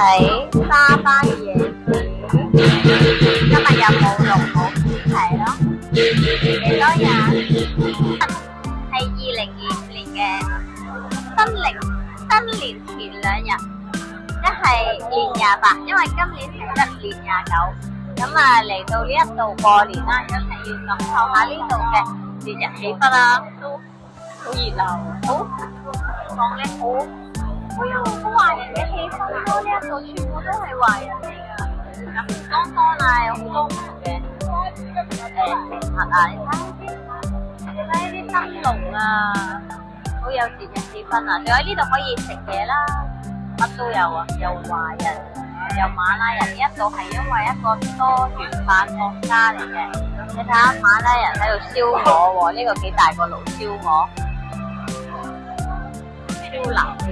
喺沙巴嘅夜市，今日有舞龍舞主題咯。幾多人？係2025年嘅新年前2日，即係年28，因為今年係得年29。咁啊嚟到呢一度過年啦，一定要感受下呢度嘅節日氣氛啦，都好熱鬧，好講咧好有華人嘅氣氛咯。呢一度全部都係華人嚟噶，有好多多啦，有好多唔同嘅食物啊，你睇呢啲燈籠啊，好有節日氣氛啊！仲喺呢度可以食嘢啦，乜都有啊，有華人，有馬拉人。呢一度係因為一個多元化國家嚟嘅，你睇下馬拉人喺度燒鵝喎，呢個幾大個爐燒鵝，超辣嘅。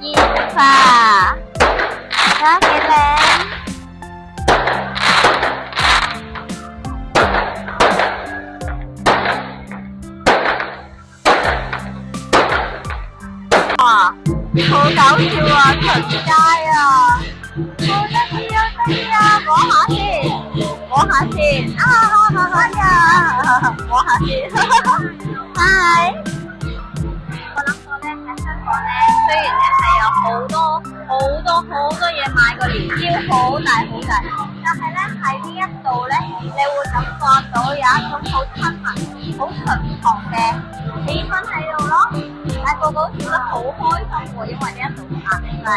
煙花，睇下幾靚。哇，好搞笑啊！巡街啊，好得意啊！摸下先，摸下先，嗨！我諗過咧喺香港咧，雖然咧係有好多嘢買，個年宵好大，但係咧喺呢一度咧，你會感覺到有一種好親民、好淳樸嘅氣氛喺度咯。但個個都笑得好開心喎，因為呢一度壓力真係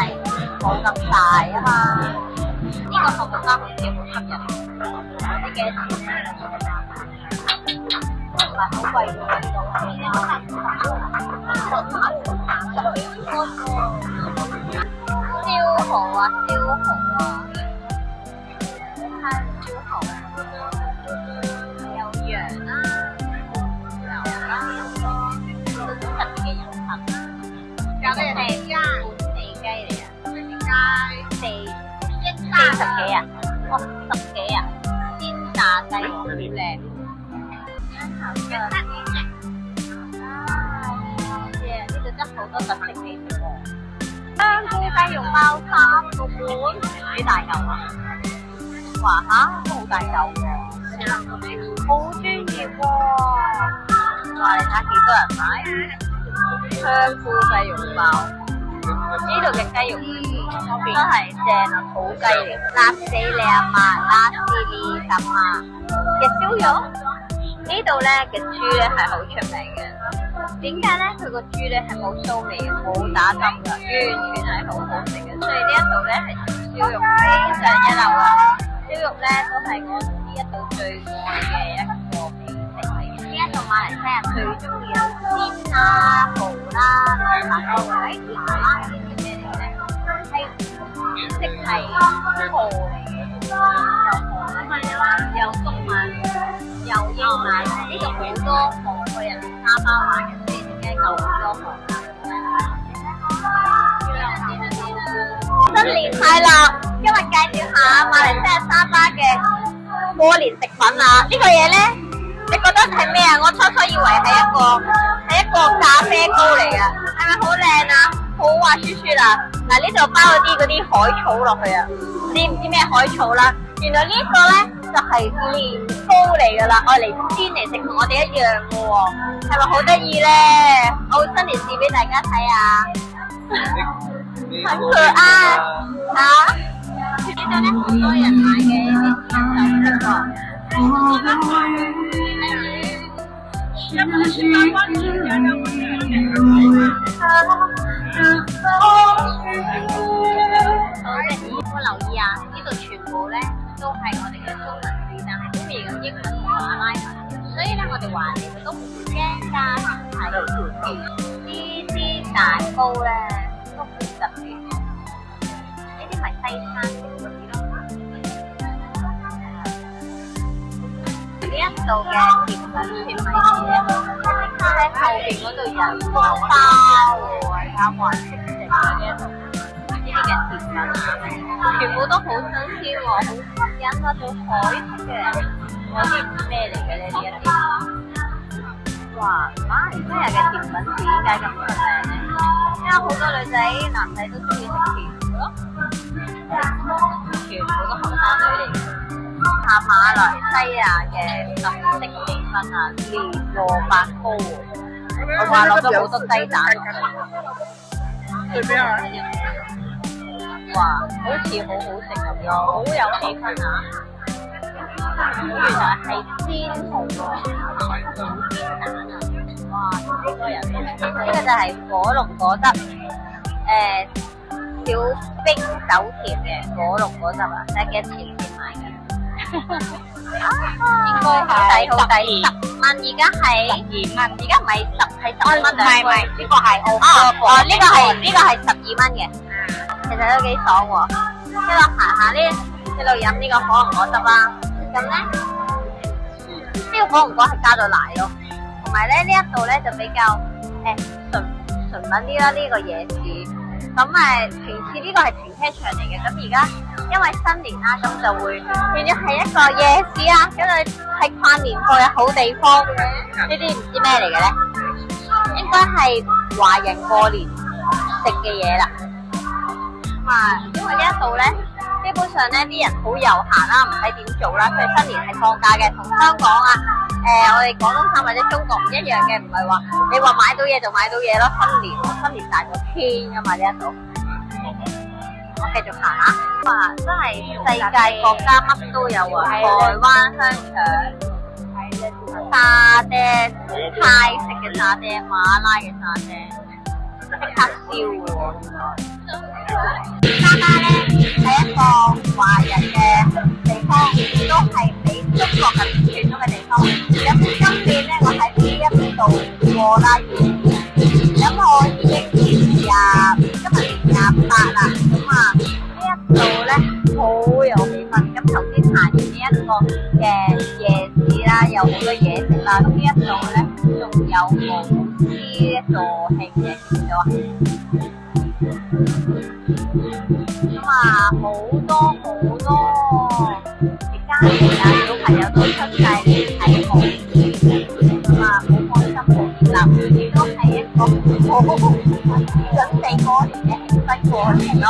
冇咁大啊嘛。呢個服務生好似好吸引，唔知幾多錢咧？唔係好貴嘅喎，呢度。燒蠔啊！睇燒蠔，有羊啦，牛啦，好特別嘅人品啦。有咩地雞？本地雞嚟啊！40幾啊？哦，10幾啊？煎炸雞好靚。呢度真好多特色美食喎。香菇雞肉包3個半，幾大嚿啊？哇嚇，都好大嚿喎！好專業喎！哇，你睇下幾多人買香菇雞肉包。呢度嘅雞肉真係正啊，土雞嚟，辣死你阿媽，辣死你阿媽嘅燒肉。呢度咧嘅豬咧係好出名嘅，點解咧？佢個豬咧係冇騷味嘅，冇打針嘅，完全係好好食嘅。所以呢一度咧係燒肉非常一流啊！燒肉咧都係我呢一度最愛嘅一個美食嚟嘅。呢一度馬來西亞最中意有煎啦、蠔啦、麻豆位、麻辣呢啲咩嚟嘅？係即係蠔嚟嘅，有粟米。有英文，呢度好多韓國人嚟沙巴玩嘅，所以點解夠好多韓國人？新年快樂！今日介紹下馬來西亞沙巴嘅過年食品啊！呢個嘢咧，你覺得係咩啊？我初以為係一個咖啡糕嚟㗎，係咪好靚啊？好滑雪雪啊！嗱，呢度包咗啲海草落去啊！知唔知咩海草啦？原來呢個咧就係年糕嚟噶啦，愛嚟煎嚟食，同我哋一樣嘅喎，係咪好得意咧？我會伸條線俾大家睇啊，很可愛嚇！呢度咧好多人買嘅呢我留意啊，呢度全部咧都係我哋嘅中文字，但係都未用英文同馬拉文，所以咧我哋華人都唔會驚㗎。係呢啲蛋糕咧都好特別，呢啲咪西餐嗰啲咯。呢一度嘅甜品全米字咧，喺後邊嗰度人工包喎，有冇人識食啊？呢一度。呢啲嘅甜品啊，全部都好新鮮喎，好吸引啊，好海式嘅，我知唔知咩嚟嘅呢啲。哇，馬來西亞嘅甜品點解咁出名咧？因為好多女仔、男仔都中意食甜嘅咯，全部都後生女嚟嘅。下馬來西亞嘅特色美分啊，蓮蘿蔔糕喎，我話落咗好多雞蛋落去。對邊啊？哇，好似好好食咁樣，好有氣氛啊！原來係煎蠔喎，煎蛋啊！哇，幾多人？呢個就係果龍果汁，小冰酒甜嘅果龍果汁啊！睇下幾多錢先買嘅？應該係好抵，10蚊，而家係12蚊，而家唔係10，係10蚊兩杯。唔係，呢個係呢個係12蚊嘅。其實都幾爽喎，一路行下呢，一路飲呢個可樂果汁啦。咁咧，呢個可樂果係加咗奶咯，同埋咧呢一度咧就比較純品啲啦。呢個夜市，咁平時呢個係停車場嚟嘅，咁而家因為新年啦，咁就會變咗係一個夜市啊，咁啊係跨年貨嘅好地方。呢啲唔知咩嚟嘅咧，應該係華人過年食嘅嘢啦。因為呢一度咧，基本上咧啲人好悠閒啦，唔使點做啦。佢哋新年係放假嘅，同香港啊，我哋廣東省或者中國唔一樣嘅，唔係話你話買到嘢就買到嘢咯。新年大過天噶嘛呢一度。我繼續行下，哇！真係世界國家乜都有啊，台灣香腸、沙爹、泰式嘅沙爹、馬拉嘅沙爹，即刻燒喎。沙巴咧係一個華人嘅地方，亦都係比中國更傳統嘅地方。咁今年咧，我喺呢一度過啦，咁我已經今日年28啦。咁呢一度咧好有氣氛。咁頭先行完呢一個嘅夜市啦，有好多嘢食啦。咁呢一度咧仲有舞獅助興嘅，見到啊！好多家庭啊，小朋友都出晒嚟睇舞獅，好開心好熱鬧，亦都係一個好準備過年嘅氣氛過年咯。